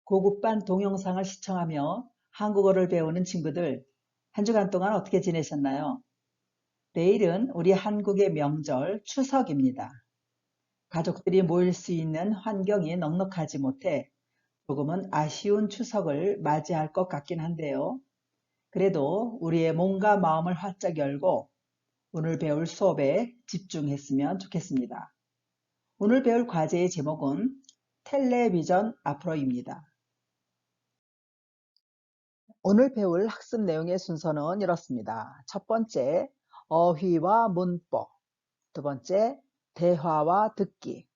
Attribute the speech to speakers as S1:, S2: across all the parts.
S1: 고급반 동영상을 시청하며 한국어를 배우는 친구들, 한 주간 동안 어떻게 지내셨나요? 내일은 우리 한국의 명절 추석입니다. 가족들이 모일 수 있는 환경이 넉넉하지 못해 조금은 아쉬운 추석을 맞이할 것 같긴 한데요. 그래도 우리의 몸과 마음을 활짝 열고 오늘 배울 수업에 집중했으면 좋겠습니다. 오늘 배울 과제의 제목은 텔레비전 앞으로입니다. 오늘 배울 학습 내용의 순서는 이렇습니다. 첫 번째, 어휘와 문법. 두 번째, 대화와 듣기.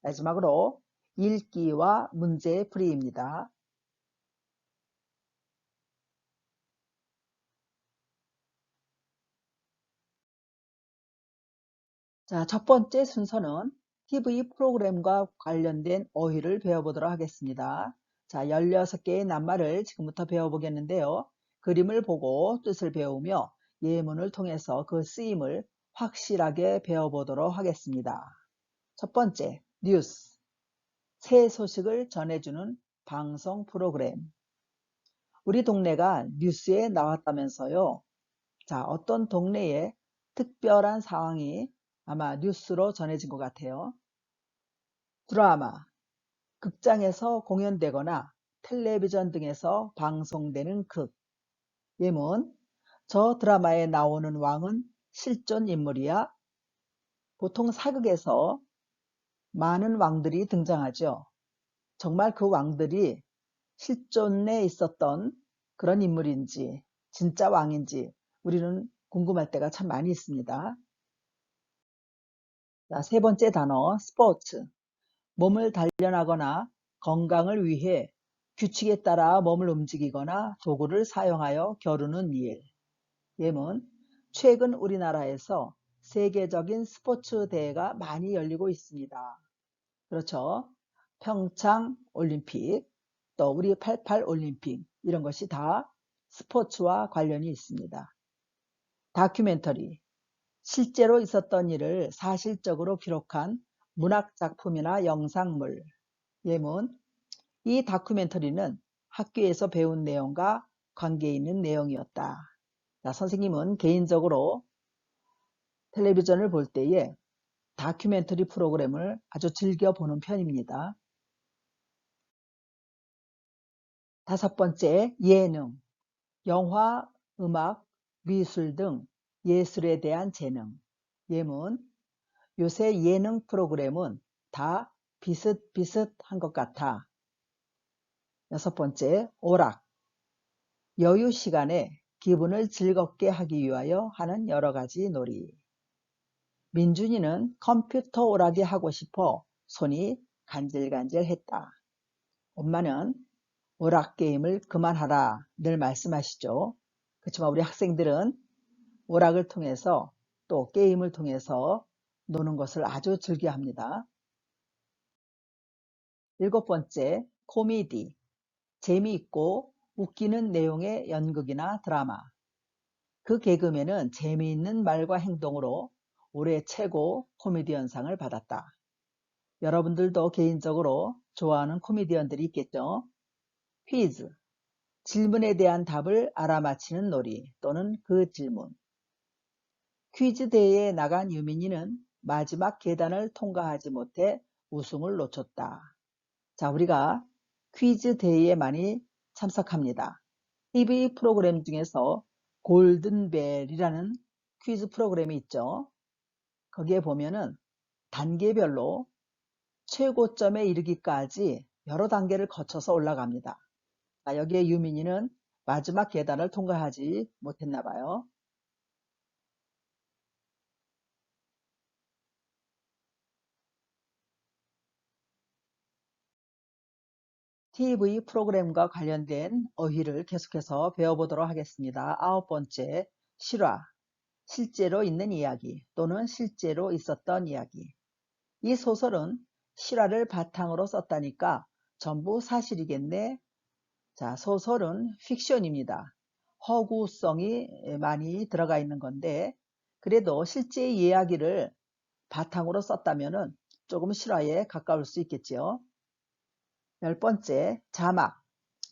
S1: 마지막으로 읽기와 문제풀이입니다. 자, 첫 번째 순서는 TV 프로그램과 관련된 어휘를 배워보도록 하겠습니다. 자, 16개의 낱말을 지금부터 배워보겠는데요. 그림을 보고 뜻을 배우며 예문을 통해서 그 쓰임을 확실하게 배워보도록 하겠습니다. 첫 번째, 뉴스. 새 소식을 전해주는 방송 프로그램. 우리 동네가 뉴스에 나왔다면서요. 자, 어떤 동네에 특별한 상황이 아마 뉴스로 전해진 것 같아요. 드라마, 극장에서 공연되거나 텔레비전 등에서 방송되는 극. 예문, 저 드라마에 나오는 왕은 실존 인물이야. 보통 사극에서 많은 왕들이 등장하죠. 정말 그 왕들이 실존에 있었던 그런 인물인지 진짜 왕인지 우리는 궁금할 때가 참 많이 있습니다. 자, 세 번째 단어 스포츠. 몸을 단련하거나 건강을 위해 규칙에 따라 몸을 움직이거나 도구를 사용하여 겨루는 일. 예문, 최근 우리나라에서 세계적인 스포츠 대회가 많이 열리고 있습니다. 그렇죠. 평창 올림픽, 또 우리 88 올림픽 이런 것이 다 스포츠와 관련이 있습니다. 다큐멘터리, 실제로 있었던 일을 사실적으로 기록한 문학작품이나 영상물. 예문, 이 다큐멘터리는 학교에서 배운 내용과 관계 있는 내용이었다. 자, 선생님은 개인적으로 텔레비전을 볼 때에 다큐멘터리 프로그램을 아주 즐겨 보는 편입니다. 다섯 번째, 예능. 영화, 음악, 미술 등 예술에 대한 재능. 예문, 요새 예능 프로그램은 다 비슷비슷한 것 같아. 여섯 번째, 오락. 여유 시간에 기분을 즐겁게 하기 위하여 하는 여러 가지 놀이. 민준이는 컴퓨터 오락이 하고 싶어 손이 간질간질했다. 엄마는 오락 게임을 그만하라 늘 말씀하시죠. 그렇지만 우리 학생들은 오락을 통해서 또 게임을 통해서 노는 것을 아주 즐겨합니다. 일곱 번째, 코미디. 재미있고 웃기는 내용의 연극이나 드라마. 그 개그맨은 재미있는 말과 행동으로 올해 최고 코미디언상을 받았다. 여러분들도 개인적으로 좋아하는 코미디언들이 있겠죠? 퀴즈. 질문에 대한 답을 알아맞히는 놀이 또는 그 질문. 퀴즈 대회에 나간 유민이는 마지막 계단을 통과하지 못해 우승을 놓쳤다. 자, 우리가 퀴즈 대회에 많이 참석합니다. TV 프로그램 중에서 골든벨이라는 퀴즈 프로그램이 있죠. 거기에 보면은 단계별로 최고점에 이르기까지 여러 단계를 거쳐서 올라갑니다. 자, 여기에 유민이는 마지막 계단을 통과하지 못했나 봐요. TV 프로그램과 관련된 어휘를 계속해서 배워보도록 하겠습니다. 아홉 번째, 실화. 실제로 있는 이야기 또는 실제로 있었던 이야기. 이 소설은 실화를 바탕으로 썼다니까 전부 사실이겠네. 자, 소설은 픽션입니다. 허구성이 많이 들어가 있는 건데 그래도 실제 이야기를 바탕으로 썼다면 조금 실화에 가까울 수 있겠지요. 열 번째, 자막.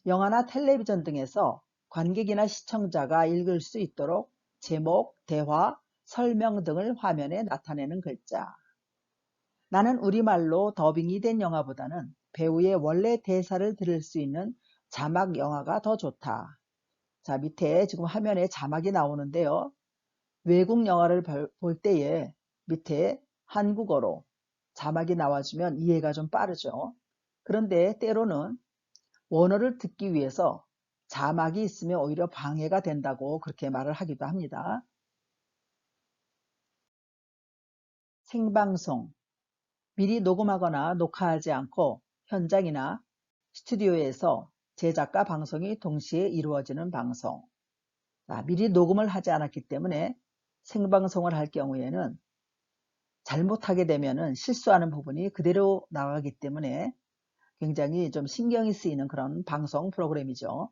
S1: 영화나 텔레비전 등에서 관객이나 시청자가 읽을 수 있도록 제목, 대화, 설명 등을 화면에 나타내는 글자. 나는 우리말로 더빙이 된 영화보다는 배우의 원래 대사를 들을 수 있는 자막 영화가 더 좋다. 자, 밑에 지금 화면에 자막이 나오는데요. 외국 영화를 볼 때에 밑에 한국어로 자막이 나와주면 이해가 좀 빠르죠. 그런데 때로는 원어를 듣기 위해서 자막이 있으면 오히려 방해가 된다고 그렇게 말을 하기도 합니다. 생방송, 미리 녹음하거나 녹화하지 않고 현장이나 스튜디오에서 제작과 방송이 동시에 이루어지는 방송. 미리 녹음을 하지 않았기 때문에 생방송을 할 경우에는 잘못하게 되면은 실수하는 부분이 그대로 나가기 때문에 굉장히 좀 신경이 쓰이는 그런 방송 프로그램이죠.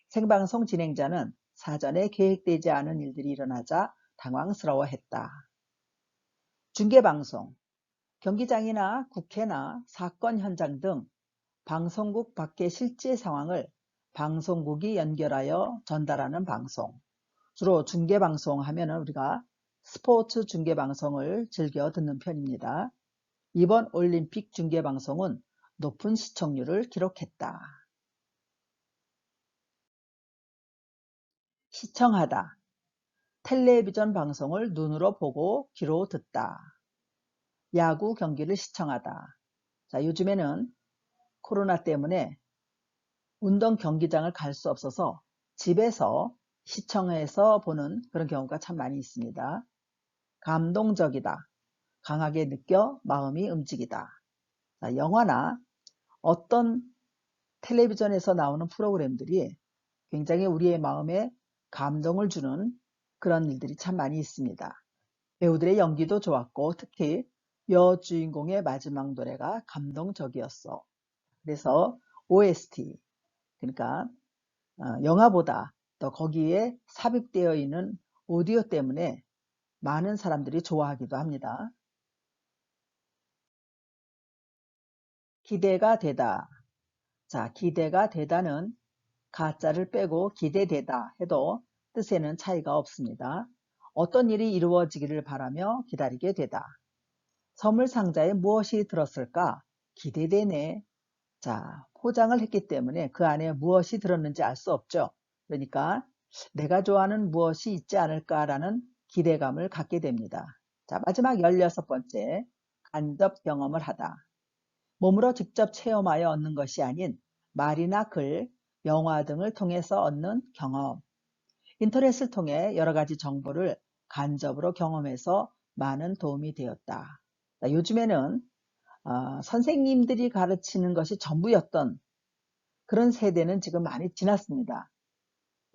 S1: 생방송 진행자는 사전에 계획되지 않은 일들이 일어나자 당황스러워했다. 중계방송, 경기장이나 국회나 사건 현장 등 방송국 밖의 실제 상황을 방송국이 연결하여 전달하는 방송. 주로 중계방송 하면은 우리가 스포츠 중계방송을 즐겨 듣는 편입니다. 이번 올림픽 중계방송은 높은 시청률을 기록했다. 시청하다. 텔레비전 방송을 눈으로 보고 귀로 듣다. 야구 경기를 시청하다. 자, 요즘에는 코로나 때문에 운동 경기장을 갈 수 없어서 집에서 시청해서 보는 그런 경우가 참 많이 있습니다. 감동적이다. 강하게 느껴 마음이 움직이다. 자, 영화나 어떤 텔레비전에서 나오는 프로그램들이 굉장히 우리의 마음에 감동을 주는 그런 일들이 참 많이 있습니다. 배우들의 연기도 좋았고 특히 여주인공의 마지막 노래가 감동적이었어. 그래서 OST, 그러니까 영화보다 더 거기에 삽입되어 있는 오디오 때문에 많은 사람들이 좋아하기도 합니다. 기대가 되다. 자, 기대가 되다는 가짜를 빼고 기대되다 해도 뜻에는 차이가 없습니다. 어떤 일이 이루어지기를 바라며 기다리게 되다. 선물 상자에 무엇이 들었을까? 기대되네. 자, 포장을 했기 때문에 그 안에 무엇이 들었는지 알 수 없죠. 그러니까 내가 좋아하는 무엇이 있지 않을까라는 기대감을 갖게 됩니다. 자, 마지막 16번째, 간접 경험을 하다. 몸으로 직접 체험하여 얻는 것이 아닌 말이나 글, 영화 등을 통해서 얻는 경험. 인터넷을 통해 여러 가지 정보를 간접으로 경험해서 많은 도움이 되었다. 자, 요즘에는 선생님들이 가르치는 것이 전부였던 그런 세대는 지금 많이 지났습니다.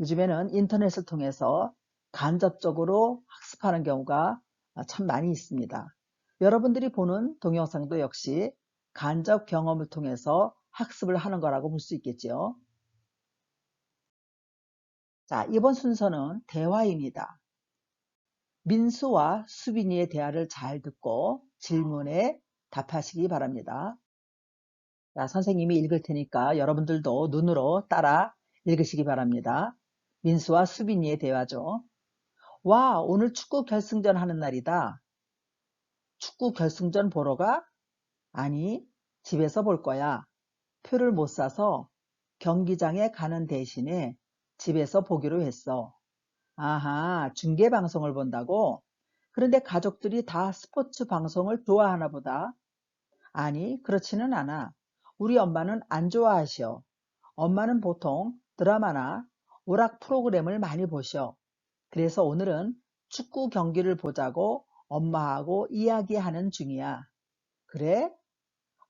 S1: 요즘에는 인터넷을 통해서 간접적으로 학습하는 경우가 참 많이 있습니다. 여러분들이 보는 동영상도 역시 간접 경험을 통해서 학습을 하는 거라고 볼 수 있겠죠. 자, 이번 순서는 대화입니다. 민수와 수빈이의 대화를 잘 듣고 질문에 답하시기 바랍니다. 자, 선생님이 읽을 테니까 여러분들도 눈으로 따라 읽으시기 바랍니다. 민수와 수빈이의 대화죠. 와, 오늘 축구 결승전 하는 날이다. 축구 결승전 보러 가? 아니, 집에서 볼 거야. 표를 못 사서 경기장에 가는 대신에 집에서 보기로 했어. 아하, 중계 방송을 본다고? 그런데 가족들이 다 스포츠 방송을 좋아하나 보다. 아니, 그렇지는 않아. 우리 엄마는 안 좋아하셔. 엄마는 보통 드라마나 오락 프로그램을 많이 보셔. 그래서 오늘은 축구 경기를 보자고 엄마하고 이야기하는 중이야. 그래?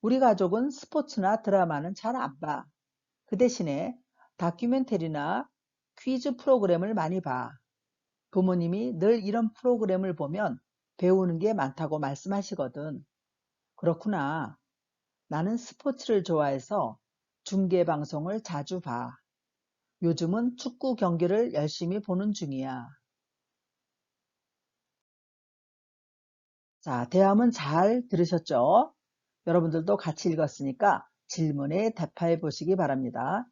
S1: 우리 가족은 스포츠나 드라마는 잘 안 봐. 그 대신에 다큐멘터리나 퀴즈 프로그램을 많이 봐. 부모님이 늘 이런 프로그램을 보면 배우는 게 많다고 말씀하시거든. 그렇구나. 나는 스포츠를 좋아해서 중계 방송을 자주 봐. 요즘은 축구 경기를 열심히 보는 중이야. 자, 대화문 잘 들으셨죠? 여러분들도 같이 읽었으니까 질문에 답해 보시기 바랍니다.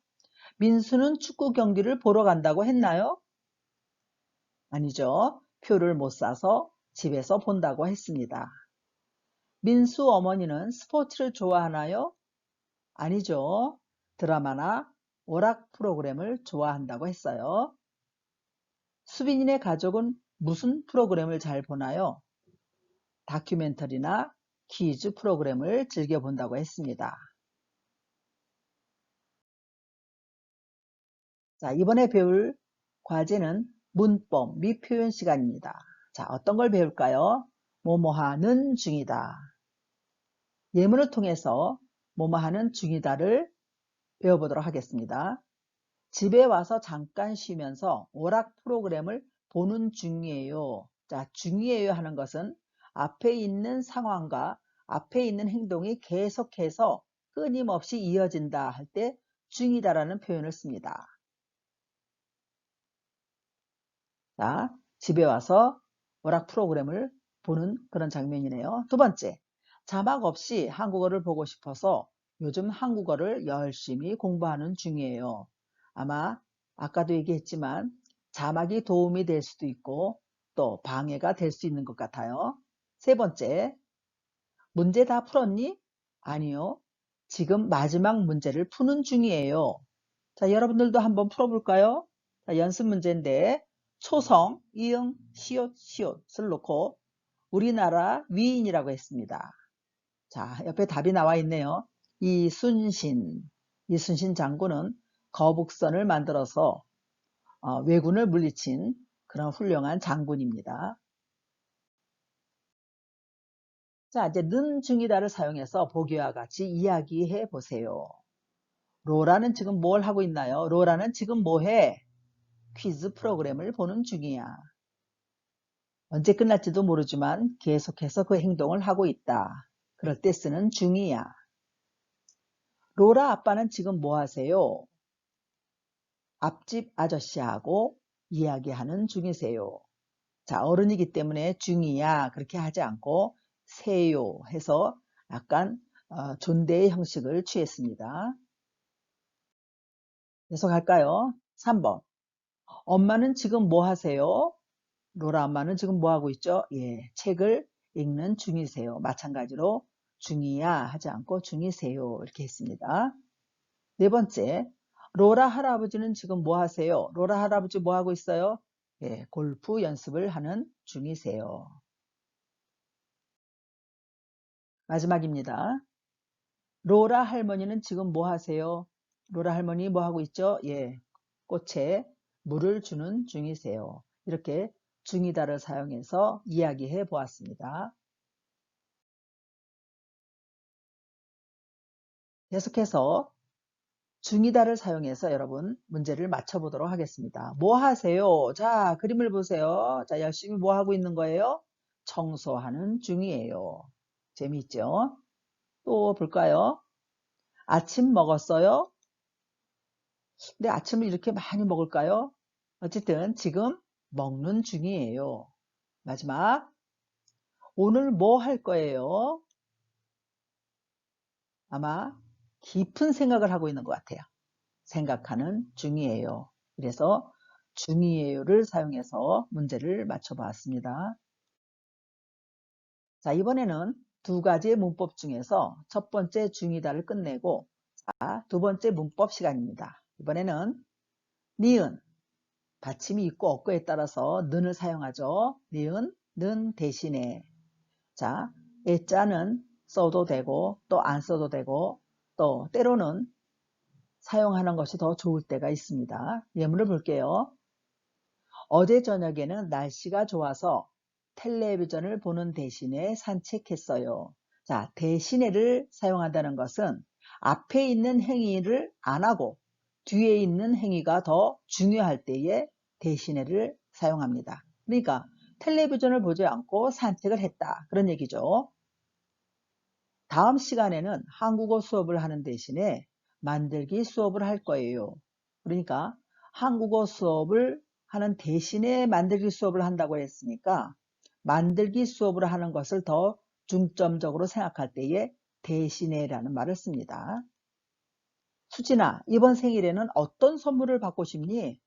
S1: 민수는 축구 경기를 보러 간다고 했나요? 아니죠. 표를 못 사서 집에서 본다고 했습니다. 민수 어머니는 스포츠를 좋아하나요? 아니죠. 드라마나 오락 프로그램을 좋아한다고 했어요. 수빈이네 가족은 무슨 프로그램을 잘 보나요? 다큐멘터리나 퀴즈 프로그램을 즐겨본다고 했습니다. 자, 이번에 배울 과제는 문법 및 표현 시간입니다. 자, 어떤 걸 배울까요? 뭐뭐하는 중이다. 예문을 통해서 뭐뭐하는 중이다를 배워보도록 하겠습니다. 집에 와서 잠깐 쉬면서 오락 프로그램을 보는 중이에요. 자, 중이에요 하는 것은 앞에 있는 상황과 앞에 있는 행동이 계속해서 끊임없이 이어진다 할 때 중이다라는 표현을 씁니다. 자, 집에 와서 오락 프로그램을 보는 그런 장면이네요. 두 번째, 자막 없이 한국어를 보고 싶어서 요즘 한국어를 열심히 공부하는 중이에요. 아마 아까도 얘기했지만 자막이 도움이 될 수도 있고 또 방해가 될 수 있는 것 같아요. 세 번째, 문제 다 풀었니? 아니요. 지금 마지막 문제를 푸는 중이에요. 자, 여러분들도 한번 풀어볼까요? 자, 연습 문제인데 초성, 이응, 시옷, 시옷을 놓고 우리나라 위인이라고 했습니다. 자, 옆에 답이 나와 있네요. 이순신 장군은 거북선을 만들어서 왜군을 물리친 그런 훌륭한 장군입니다. 자, 이제 는 중이다를 사용해서 보기와 같이 이야기해 보세요. 로라는 지금 뭘 하고 있나요? 로라는 지금 뭐 해? 퀴즈 프로그램을 보는 중이야. 언제 끝날지도 모르지만 계속해서 그 행동을 하고 있다. 그럴 때 쓰는 중이야. 로라 아빠는 지금 뭐 하세요? 앞집 아저씨하고 이야기하는 중이세요. 자, 어른이기 때문에 중이야 그렇게 하지 않고 세요 해서 약간 존대의 형식을 취했습니다. 계속할까요? 3번. 엄마는 지금 뭐 하세요? 로라 엄마는 지금 뭐 하고 있죠? 예, 책을 읽는 중이세요. 마찬가지로 중이야 하지 않고 중이세요 이렇게 했습니다. 네 번째, 로라 할아버지는 지금 뭐 하세요? 로라 할아버지 뭐 하고 있어요? 예, 골프 연습을 하는 중이세요. 마지막입니다. 로라 할머니는 지금 뭐 하세요? 로라 할머니 뭐 하고 있죠? 예, 꽃에 물을 주는 중이세요. 이렇게 중이다를 사용해서 이야기해 보았습니다. 계속해서 중이다를 사용해서 여러분 문제를 맞춰보도록 하겠습니다. 뭐 하세요? 자, 그림을 보세요. 자, 열심히 뭐 하고 있는 거예요? 청소하는 중이에요. 재미있죠? 또 볼까요? 아침 먹었어요? 근데 아침을 이렇게 많이 먹을까요? 어쨌든 지금 먹는 중이에요. 마지막, 오늘 뭐 할 거예요? 아마 깊은 생각을 하고 있는 것 같아요. 생각하는 중이에요. 그래서 중이에요를 사용해서 문제를 맞춰봤습니다. 자, 이번에는 두 가지의 문법 중에서 첫 번째 중이다를 끝내고 두 번째 문법 시간입니다. 이번에는 니은, 받침이 있고 없고에 따라서 는을 사용하죠. 니은, 는 대신에 자, 애자는 써도 되고 또 안 써도 되고 또 때로는 사용하는 것이 더 좋을 때가 있습니다. 예문을 볼게요. 어제 저녁에는 날씨가 좋아서 텔레비전을 보는 대신에 산책했어요. 자, 대신에를 사용한다는 것은 앞에 있는 행위를 안 하고 뒤에 있는 행위가 더 중요할 때에 대신에를 사용합니다. 그러니까 텔레비전을 보지 않고 산책을 했다. 그런 얘기죠. 다음 시간에는 한국어 수업을 하는 대신에 만들기 수업을 할 거예요. 그러니까 한국어 수업을 하는 대신에 만들기 수업을 한다고 했으니까 만들기 수업을 하는 것을 더 중점적으로 생각할 때에 대신에라는 말을 씁니다. 수진아, 이번 생일에는 어떤 선물을 받고 싶니?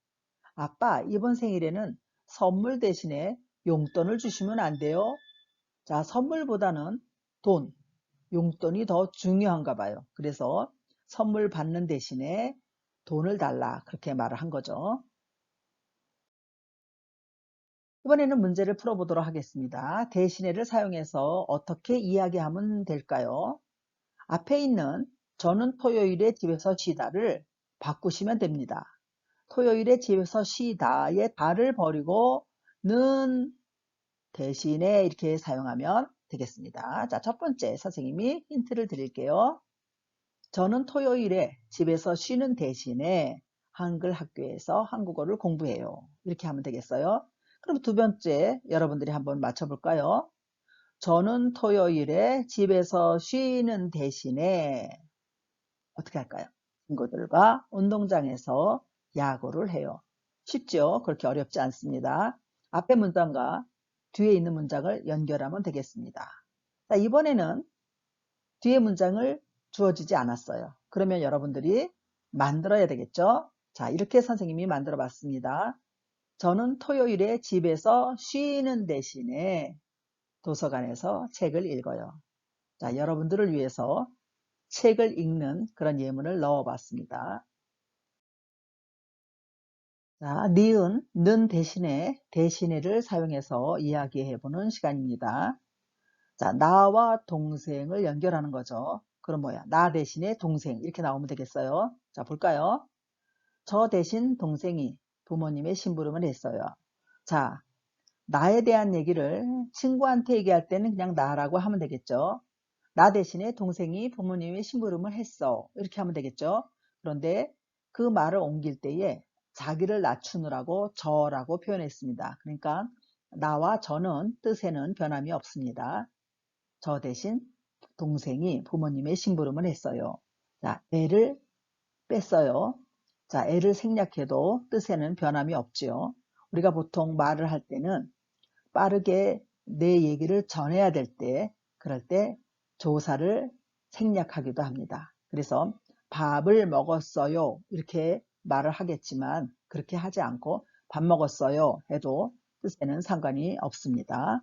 S1: 아빠, 이번 생일에는 선물 대신에 용돈을 주시면 안 돼요? 자, 선물보다는 돈, 용돈이 더 중요한가 봐요. 그래서 선물 받는 대신에 돈을 달라. 그렇게 말을 한 거죠. 이번에는 문제를 풀어보도록 하겠습니다. 대신에를 사용해서 어떻게 이야기하면 될까요? 앞에 있는 저는 토요일에 집에서 쉬다를 바꾸시면 됩니다. 토요일에 집에서 쉬다의 다를 버리고 는 대신에 이렇게 사용하면 되겠습니다. 자, 첫 번째 선생님이 힌트를 드릴게요. 저는 토요일에 집에서 쉬는 대신에 한글 학교에서 한국어를 공부해요. 이렇게 하면 되겠어요. 그럼 두 번째 여러분들이 한번 맞춰볼까요? 저는 토요일에 집에서 쉬는 대신에 어떻게 할까요? 친구들과 운동장에서 야구를 해요. 쉽죠? 그렇게 어렵지 않습니다. 앞에 문장과 뒤에 있는 문장을 연결하면 되겠습니다. 자, 이번에는 뒤에 문장을 주어지지 않았어요. 그러면 여러분들이 만들어야 되겠죠? 자, 이렇게 선생님이 만들어 봤습니다. 저는 토요일에 집에서 쉬는 대신에 도서관에서 책을 읽어요. 자, 여러분들을 위해서 책을 읽는 그런 예문을 넣어 봤습니다. 자, 니은, 는 대신에 대신에를 사용해서 이야기해 보는 시간입니다. 자, 나와 동생을 연결하는 거죠. 그럼 뭐야? 나 대신에 동생 이렇게 나오면 되겠어요. 자, 볼까요? 저 대신 동생이 부모님의 심부름을 했어요. 자, 나에 대한 얘기를 친구한테 얘기할 때는 그냥 나라고 하면 되겠죠. 나 대신에 동생이 부모님의 심부름을 했어. 이렇게 하면 되겠죠. 그런데 그 말을 옮길 때에 자기를 낮추느라고 저라고 표현했습니다. 그러니까 나와 저는 뜻에는 변함이 없습니다. 저 대신 동생이 부모님의 심부름을 했어요. 자, 애를 뺐어요. 자, 애를 생략해도 뜻에는 변함이 없지요. 우리가 보통 말을 할 때는 빠르게 내 얘기를 전해야 될 때, 그럴 때 조사를 생략하기도 합니다. 그래서 밥을 먹었어요. 이렇게 말을 하겠지만 그렇게 하지 않고 밥 먹었어요 해도 뜻에는 상관이 없습니다.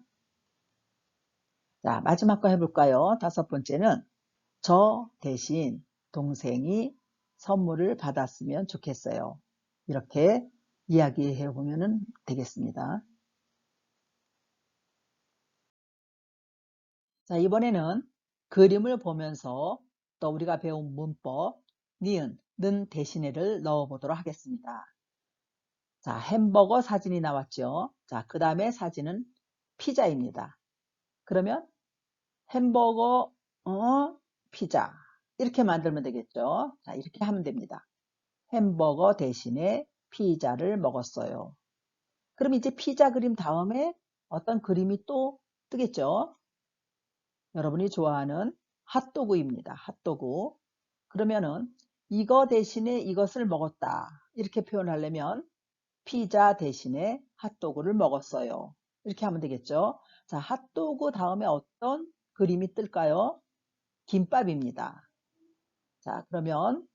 S1: 자, 마지막 거 해볼까요? 다섯 번째는 저 대신 동생이 선물을 받았으면 좋겠어요. 이렇게 이야기해 보면 되겠습니다. 자, 이번에는 그림을 보면서 또 우리가 배운 문법, 니은, 는 대신에를 넣어 보도록 하겠습니다. 자, 햄버거 사진이 나왔죠. 자, 그 다음에 사진은 피자입니다. 그러면 햄버거, 피자. 이렇게 만들면 되겠죠. 자, 이렇게 하면 됩니다. 햄버거 대신에 피자를 먹었어요. 그럼 이제 피자 그림 다음에 어떤 그림이 또 뜨겠죠. 여러분이 좋아하는 핫도그입니다. 핫도그. 그러면은 이거 대신에 이것을 먹었다. 이렇게 표현하려면 피자 대신에 핫도그를 먹었어요. 이렇게 하면 되겠죠. 자, 핫도그 다음에 어떤 그림이 뜰까요? 김밥입니다. 자, 그러면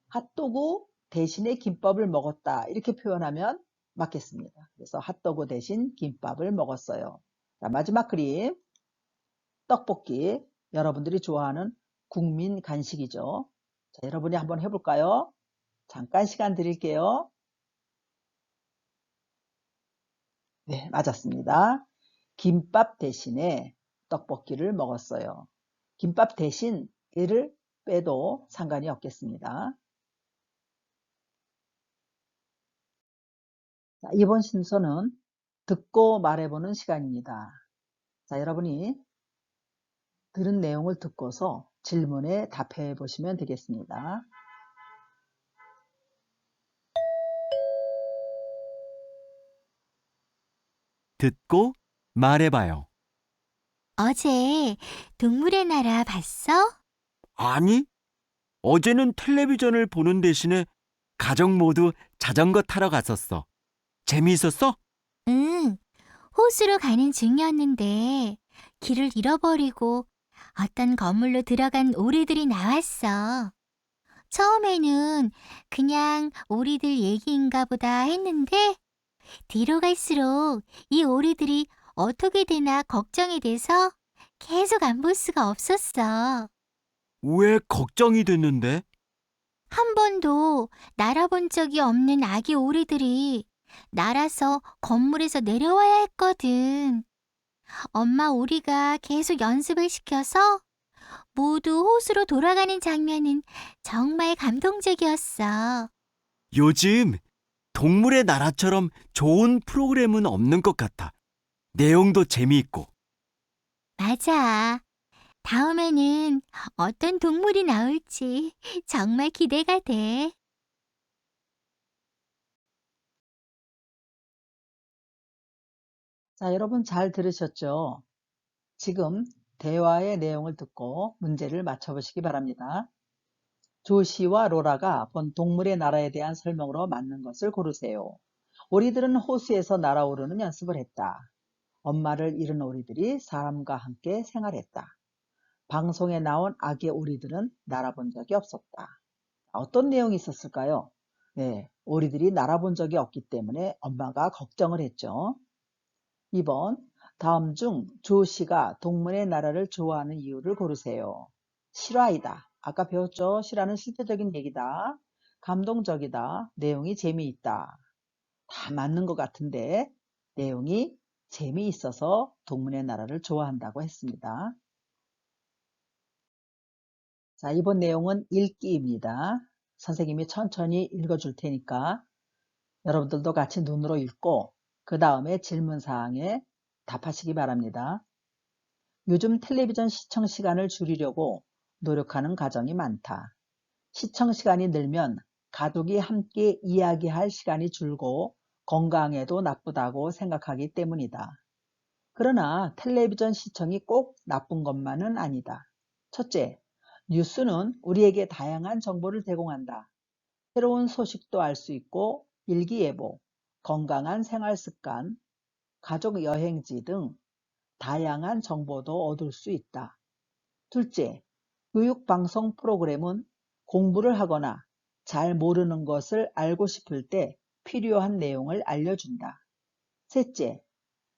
S1: 핫도그 대신에 김밥을 먹었다. 이렇게 표현하면 맞겠습니다. 그래서 핫도그 대신 김밥을 먹었어요. 자, 마지막 그림. 떡볶이. 여러분들이 좋아하는 국민 간식이죠. 자, 여러분이 한번 해볼까요? 잠깐 시간 드릴게요. 네, 맞았습니다. 김밥 대신에 떡볶이를 먹었어요. 김밥 대신 얘를 빼도 상관이 없겠습니다. 자, 이번 순서는 듣고 말해보는 시간입니다. 자, 여러분이 들은 내용을 듣고서 질문에 답해 보시면 되겠습니다.
S2: 듣고 말해봐요.
S3: 어제 동물의 나라 봤어?
S2: 아니, 어제는 텔레비전을 보는 대신에 가족 모두 자전거 타러 갔었어. 재미있었어?
S3: 응, 호수로 가는 중이었는데 길을 잃어버리고 어떤 건물로 들어간 오리들이 나왔어. 처음에는 그냥 오리들 얘기인가 보다 했는데 뒤로 갈수록 이 오리들이 어떻게 되나 걱정이 돼서 계속 안 볼 수가 없었어.
S2: 왜 걱정이 됐는데?
S3: 한 번도 날아본 적이 없는 아기 오리들이 날아서 건물에서 내려와야 했거든. 엄마 오리가 계속 연습을 시켜서 모두 호수로 돌아가는 장면은 정말 감동적이었어.
S2: 요즘 동물의 나라처럼 좋은 프로그램은 없는 것 같아. 내용도 재미있고.
S3: 맞아. 다음에는 어떤 동물이 나올지 정말 기대가 돼.
S1: 자, 여러분 잘 들으셨죠? 지금 대화의 내용을 듣고 문제를 맞춰보시기 바랍니다. 조시와 로라가 본 동물의 나라에 대한 설명으로 맞는 것을 고르세요. 오리들은 호수에서 날아오르는 연습을 했다. 엄마를 잃은 오리들이 사람과 함께 생활했다. 방송에 나온 아기 오리들은 날아본 적이 없었다. 어떤 내용이 있었을까요? 네, 오리들이 날아본 적이 없기 때문에 엄마가 걱정을 했죠. 2번, 다음 중 조씨가 동물의 나라를 좋아하는 이유를 고르세요. 실화이다. 아까 배웠죠? 실화는 실제적인 얘기다. 감동적이다. 내용이 재미있다. 다 맞는 것 같은데 내용이 재미있어서 동물의 나라를 좋아한다고 했습니다. 자, 이번 내용은 읽기입니다. 선생님이 천천히 읽어줄 테니까 여러분들도 같이 눈으로 읽고 그 다음에 질문사항에 답하시기 바랍니다. 요즘 텔레비전 시청 시간을 줄이려고 노력하는 가정이 많다. 시청 시간이 늘면 가족이 함께 이야기할 시간이 줄고 건강에도 나쁘다고 생각하기 때문이다. 그러나 텔레비전 시청이 꼭 나쁜 것만은 아니다. 첫째, 뉴스는 우리에게 다양한 정보를 제공한다. 새로운 소식도 알 수 있고 일기예보, 건강한 생활 습관, 가족 여행지 등 다양한 정보도 얻을 수 있다. 둘째, 교육방송 프로그램은 공부를 하거나 잘 모르는 것을 알고 싶을 때 필요한 내용을 알려준다. 셋째,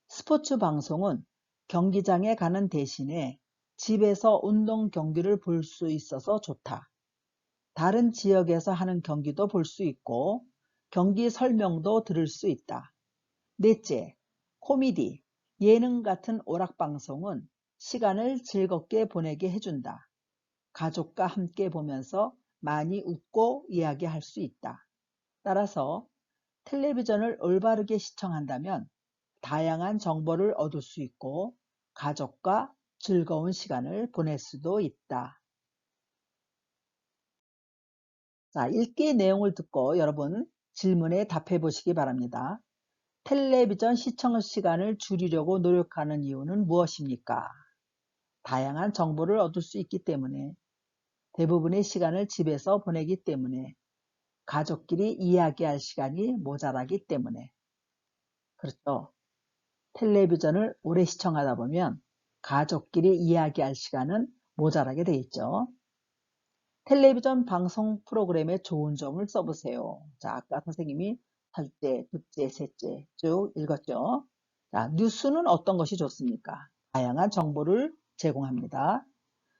S1: 스포츠 방송은 경기장에 가는 대신에 집에서 운동 경기를 볼 수 있어서 좋다. 다른 지역에서 하는 경기도 볼 수 있고 경기 설명도 들을 수 있다. 넷째, 코미디, 예능 같은 오락방송은 시간을 즐겁게 보내게 해준다. 가족과 함께 보면서 많이 웃고 이야기할 수 있다. 따라서 텔레비전을 올바르게 시청한다면 다양한 정보를 얻을 수 있고 가족과 즐거운 시간을 보낼 수도 있다. 자, 읽기 내용을 듣고 여러분 질문에 답해 보시기 바랍니다. 텔레비전 시청 시간을 줄이려고 노력하는 이유는 무엇입니까? 다양한 정보를 얻을 수 있기 때문에, 대부분의 시간을 집에서 보내기 때문에, 가족끼리 이야기할 시간이 모자라기 때문에. 그렇죠. 텔레비전을 오래 시청하다 보면 가족끼리 이야기할 시간은 모자라게 돼 있죠. 텔레비전 방송 프로그램의 좋은 점을 써보세요. 자, 아까 선생님이 첫째, 둘째, 셋째 쭉 읽었죠. 자, 뉴스는 어떤 것이 좋습니까? 다양한 정보를 제공합니다.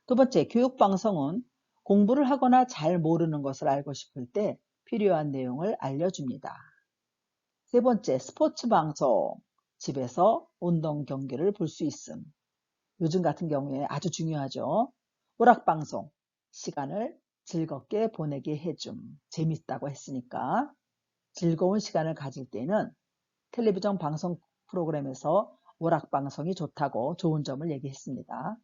S1: 두 번째, 교육방송은 공부를 하거나 잘 모르는 것을 알고 싶을 때 필요한 내용을 알려줍니다. 세 번째, 스포츠 방송. 집에서 운동 경기를 볼 수 있음. 요즘 같은 경우에 아주 중요하죠. 오락방송. 시간을 즐겁게 보내게 해줌. 재밌다고 했으니까 즐거운 시간을 가질 때는 텔레비전 방송 프로그램에서 오락방송이 좋다고 좋은 점을 얘기했습니다.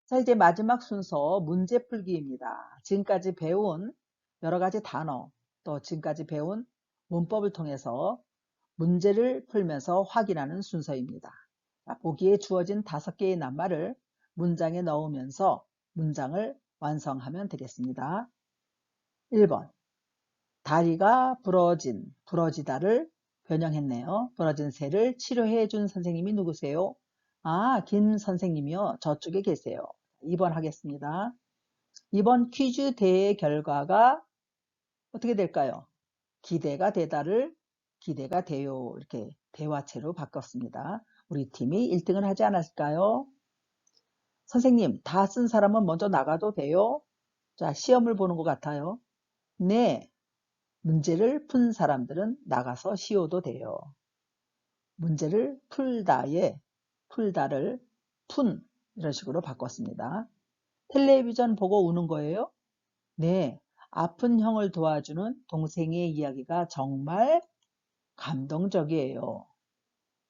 S1: 자, 이제 마지막 순서 문제 풀기입니다. 지금까지 배운 여러 가지 단어, 또 지금까지 배운 문법을 통해서 문제를 풀면서 확인하는 순서입니다. 자, 보기에 주어진 5개의 낱말을 문장에 넣으면서 문장을 완성하면 되겠습니다. 1번, 다리가 부러지다를 변형했네요. 부러진 새를 치료해 준 선생님이 누구세요? 아, 김 선생님이요. 저쪽에 계세요. 2번 하겠습니다. 이번 퀴즈 대회 결과가 어떻게 될까요? 기대가 되다를 기대가 돼요. 이렇게 대화체로 바꿨습니다. 우리 팀이 1등을 하지 않았을까요? 선생님, 다 쓴 사람은 먼저 나가도 돼요? 자, 시험을 보는 것 같아요. 네, 문제를 푼 사람들은 나가서 쉬어도 돼요. 문제를 풀다에 풀다를 푼 이런 식으로 바꿨습니다. 텔레비전 보고 우는 거예요? 네, 아픈 형을 도와주는 동생의 이야기가 정말 감동적이에요.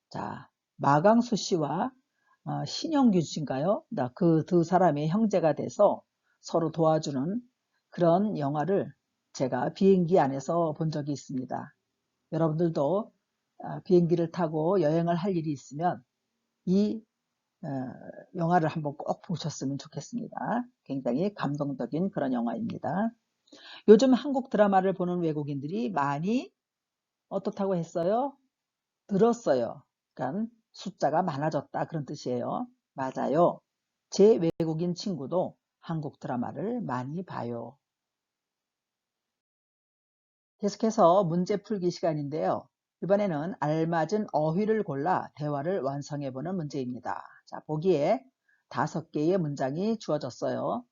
S1: 자, 마강수 씨와 신영규 씨인가요? 그 두 사람의 형제가 돼서 서로 도와주는 그런 영화를 제가 비행기 안에서 본 적이 있습니다. 여러분들도 비행기를 타고 여행을 할 일이 있으면 이 영화를 한번 꼭 보셨으면 좋겠습니다. 굉장히 감동적인 그런 영화입니다. 요즘 한국 드라마를 보는 외국인들이 많이 어떻다고 했어요? 늘었어요. 그러니까 숫자가 많아졌다 그런 뜻이에요. 맞아요. 제 외국인 친구도 한국 드라마를 많이 봐요. 계속해서 문제 풀기 시간인데요. 이번에는 알맞은 어휘를 골라 대화를 완성해보는 문제입니다. 자, 보기에 5개의 문장이 주어졌어요.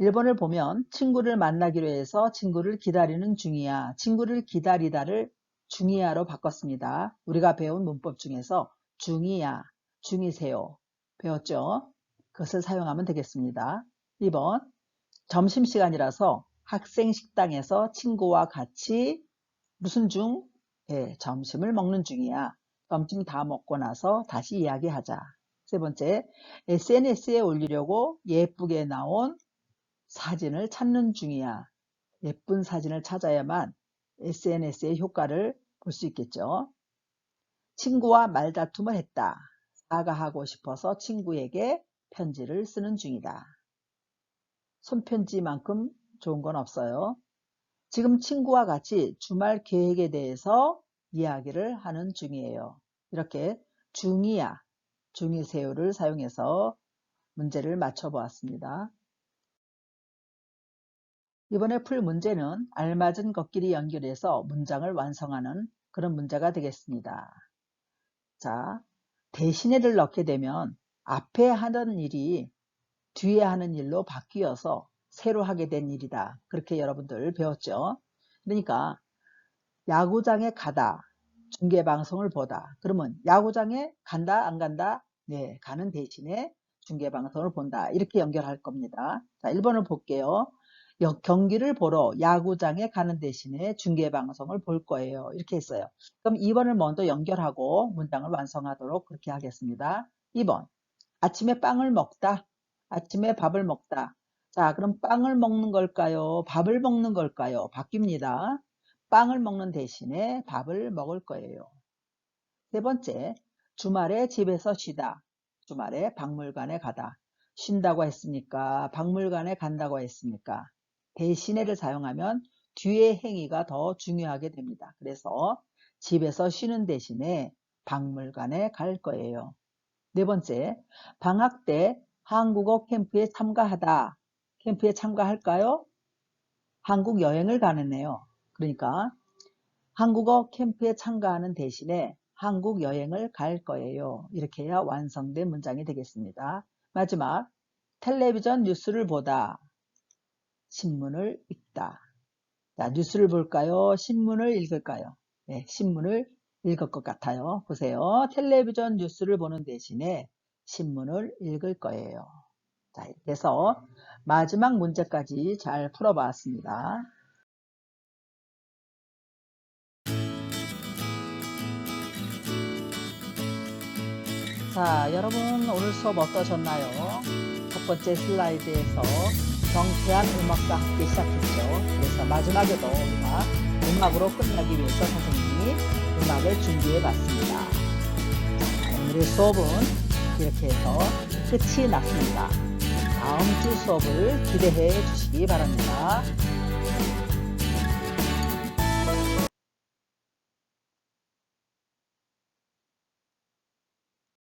S1: 1번을 보면 친구를 만나기로 해서 친구를 기다리는 중이야. 친구를 기다리다를 중이야로 바꿨습니다. 우리가 배운 문법 중에서 중이야, 중이세요 배웠죠? 그것을 사용하면 되겠습니다. 2번 점심시간이라서 학생 식당에서 친구와 같이 무슨 중? 예, 점심을 먹는 중이야. 점심 다 먹고 나서 다시 이야기하자. 3번째, SNS에 올리려고 예쁘게 나온 사진을 찾는 중이야. 예쁜 사진을 찾아야만 SNS의 효과를 볼 수 있겠죠. 친구와 말다툼을 했다. 사과하고 싶어서 친구에게 편지를 쓰는 중이다. 손편지만큼 좋은 건 없어요. 지금 친구와 같이 주말 계획에 대해서 이야기를 하는 중이에요. 이렇게 중이야, 중이세요를 사용해서 문제를 맞춰보았습니다. 이번에 풀 문제는 알맞은 것끼리 연결해서 문장을 완성하는 그런 문제가 되겠습니다. 자, 대신에를 넣게 되면 앞에 하던 일이 뒤에 하는 일로 바뀌어서 새로 하게 된 일이다. 그렇게 여러분들 배웠죠? 그러니까 야구장에 가다, 중계방송을 보다. 그러면 야구장에 간다, 안 간다? 네, 가는 대신에 중계방송을 본다. 이렇게 연결할 겁니다. 자, 1번을 볼게요. 경기를 보러 야구장에 가는 대신에 중계방송을 볼 거예요. 이렇게 했어요. 그럼 2번을 먼저 연결하고 문장을 완성하도록 그렇게 하겠습니다. 2번, 아침에 빵을 먹다. 아침에 밥을 먹다. 자, 그럼 빵을 먹는 걸까요? 밥을 먹는 걸까요? 바뀝니다. 빵을 먹는 대신에 밥을 먹을 거예요. 3번째, 주말에 집에서 쉬다. 주말에 박물관에 가다. 쉰다고 했습니까? 박물관에 간다고 했습니까? 대신에를 사용하면 뒤의 행위가 더 중요하게 됩니다. 그래서 집에서 쉬는 대신에 박물관에 갈 거예요. 4번째, 방학 때 한국어 캠프에 참가하다. 캠프에 참가할까요? 한국 여행을 가는데요. 그러니까 한국어 캠프에 참가하는 대신에 한국 여행을 갈 거예요. 이렇게 해야 완성된 문장이 되겠습니다. 마지막, 텔레비전 뉴스를 보다. 신문을 읽다. 자, 뉴스를 볼까요? 신문을 읽을까요? 네, 신문을 읽을 것 같아요. 보세요. 텔레비전 뉴스를 보는 대신에 신문을 읽을 거예요. 자, 이렇게 해서 마지막 문제까지 잘 풀어봤습니다. 자, 여러분 오늘 수업 어떠셨나요? 첫 번째 슬라이드에서 경쾌한 음악과 함께 시작했죠. 그래서 마지막에도 우리가 음악으로 끝나기 위해서 선생님이 음악을 준비해 봤습니다. 오늘의 수업은 이렇게 해서 끝이 났습니다. 다음 주 수업을 기대해 주시기 바랍니다.